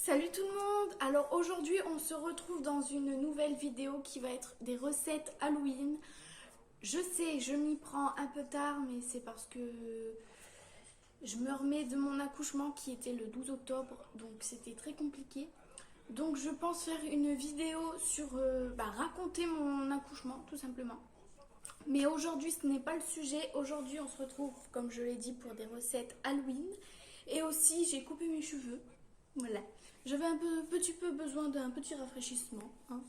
Salut tout le monde! Alors aujourd'hui on se retrouve dans une nouvelle vidéo qui va être des recettes Halloween. Je sais, je m'y prends un peu tard, mais c'est parce que je me remets de mon accouchement qui était le 12 octobre, donc c'était très compliqué. Donc je pense faire une vidéo sur raconter mon accouchement tout simplement. Mais aujourd'hui ce n'est pas le sujet, aujourd'hui on se retrouve comme je l'ai dit pour des recettes Halloween. Et aussi j'ai coupé mes cheveux, voilà. J'avais petit peu besoin d'un petit rafraîchissement, hein.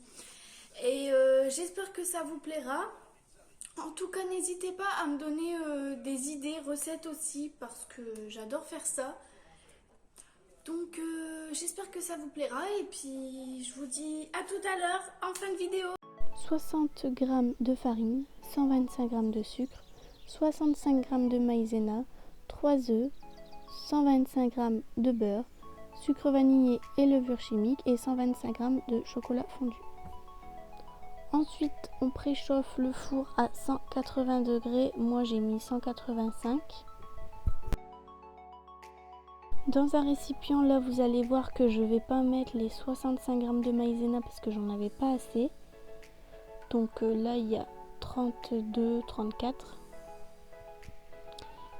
Et j'espère que ça vous plaira. En tout cas, n'hésitez pas à me donner des idées, recettes aussi, parce que j'adore faire ça. Donc j'espère que ça vous plaira et puis je vous dis à tout à l'heure en fin de vidéo. 60 g de farine, 125 g de sucre, 65 g de maïzena, 3 œufs, 125 g de beurre, sucre vanillé et levure chimique et 125 g de chocolat fondu. Ensuite, on préchauffe le four à 180 degrés, moi j'ai mis 185. Dans un récipient, là vous allez voir que je ne vais pas mettre les 65 g de maïzena parce que j'en avais pas assez. Donc là il y a 32, 34.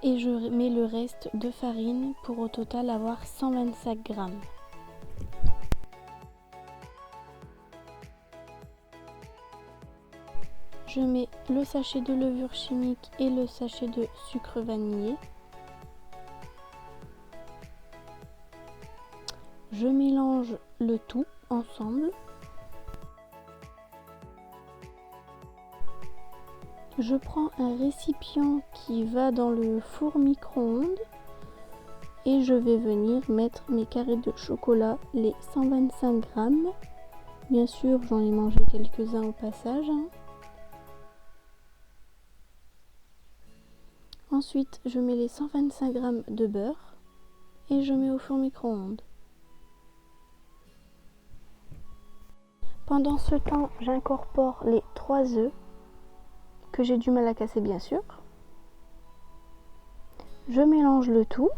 Et je mets le reste de farine pour au total avoir 125 g. Je mets le sachet de levure chimique et le sachet de sucre vanillé. Je mélange le tout ensemble. Je prends un récipient qui va dans le four micro-ondes et je vais venir mettre mes carrés de chocolat, les 125 g. Bien sûr, j'en ai mangé quelques-uns au passage. Ensuite, je mets les 125 g de beurre et je mets au four micro-ondes. Pendant ce temps, j'incorpore les 3 œufs que j'ai du mal à casser bien sûr. Je mélange le tout.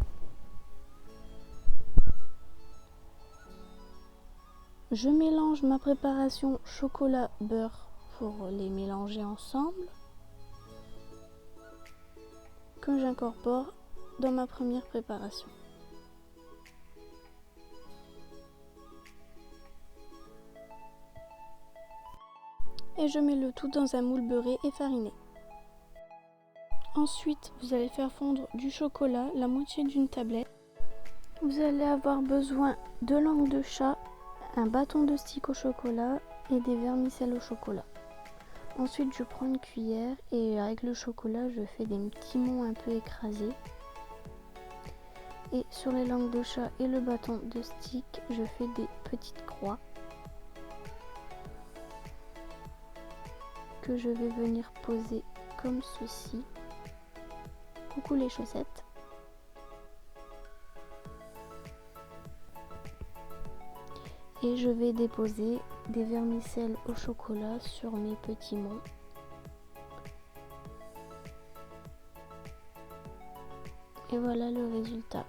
Je mélange ma préparation chocolat-beurre pour les mélanger ensemble, que j'incorpore dans ma première préparation. Et je mets le tout dans un moule beurré et fariné. Ensuite, vous allez faire fondre du chocolat, la moitié d'une tablette. Vous allez avoir besoin de langue de chat, un bâton de stick au chocolat et des vermicelles au chocolat. Ensuite, je prends une cuillère et avec le chocolat, je fais des petits monts un peu écrasés. Et sur les langues de chat et le bâton de stick, je fais des petites croix que je vais venir poser comme ceci. Coucou les chaussettes. Et je vais déposer des vermicelles au chocolat sur mes petits monts. Et voilà le résultat.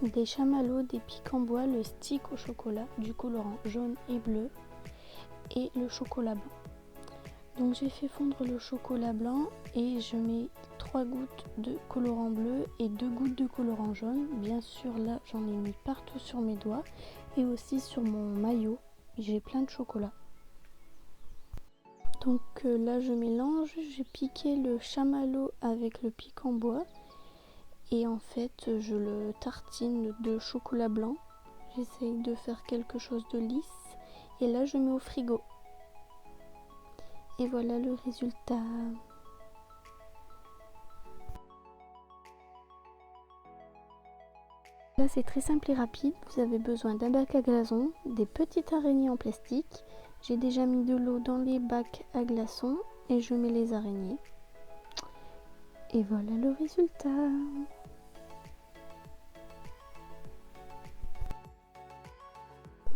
Des chamallows, des pics en bois, le stick au chocolat, du colorant jaune et bleu et le chocolat blanc. Donc j'ai fait fondre le chocolat blanc et je mets 3 gouttes de colorant bleu et 2 gouttes de colorant jaune. Bien sûr là j'en ai mis partout sur mes doigts et aussi sur mon maillot. J'ai plein de chocolat. Donc là je mélange, j'ai piqué le chamallow avec le pic en bois. Et en fait, je le tartine de chocolat blanc. J'essaye de faire quelque chose de lisse. Et là, je mets au frigo. Et voilà le résultat. Là, c'est très simple et rapide. Vous avez besoin d'un bac à glaçons, des petites araignées en plastique. J'ai déjà mis de l'eau dans les bacs à glaçons et je mets les araignées. Et voilà le résultat.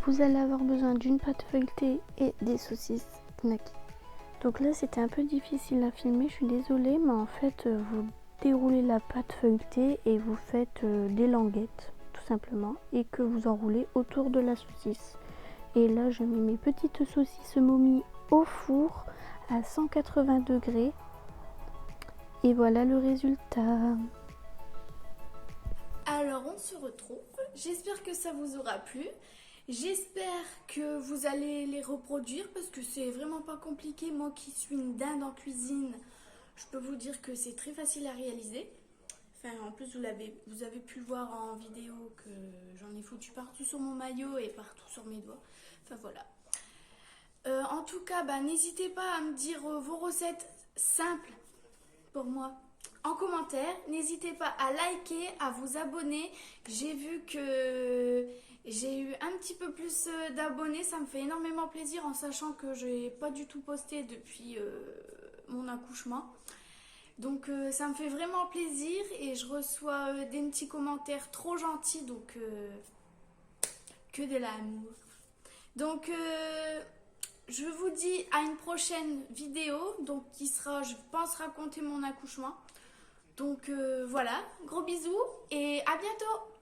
Vous allez avoir besoin d'une pâte feuilletée et des saucisses knacky. Donc là c'était un peu difficile à filmer, je suis désolée, mais en fait vous déroulez la pâte feuilletée et vous faites des languettes tout simplement et que vous enroulez autour de la saucisse. Et là je mets mes petites saucisses momie au four à 180 degrés et voilà le résultat. Alors on se retrouve, j'espère que ça vous aura plu, j'espère que vous allez les reproduire parce que c'est vraiment pas compliqué. Moi qui suis une dinde en cuisine, je peux vous dire que c'est très facile à réaliser. Enfin, en plus vous avez pu le voir en vidéo que j'en ai foutu partout sur mon maillot et partout sur mes doigts. Enfin voilà. En tout cas, n'hésitez pas à me dire vos recettes simples pour moi en commentaire. N'hésitez pas à liker, à vous abonner. J'ai vu que j'ai eu un petit peu plus d'abonnés. Ça me fait énormément plaisir en sachant que j'ai pas du tout posté depuis mon accouchement. Donc ça me fait vraiment plaisir et je reçois des petits commentaires trop gentils. Donc que de l'amour. Donc je vous dis à une prochaine vidéo, donc qui sera, je pense, raconter mon accouchement. Donc voilà, gros bisous et à bientôt!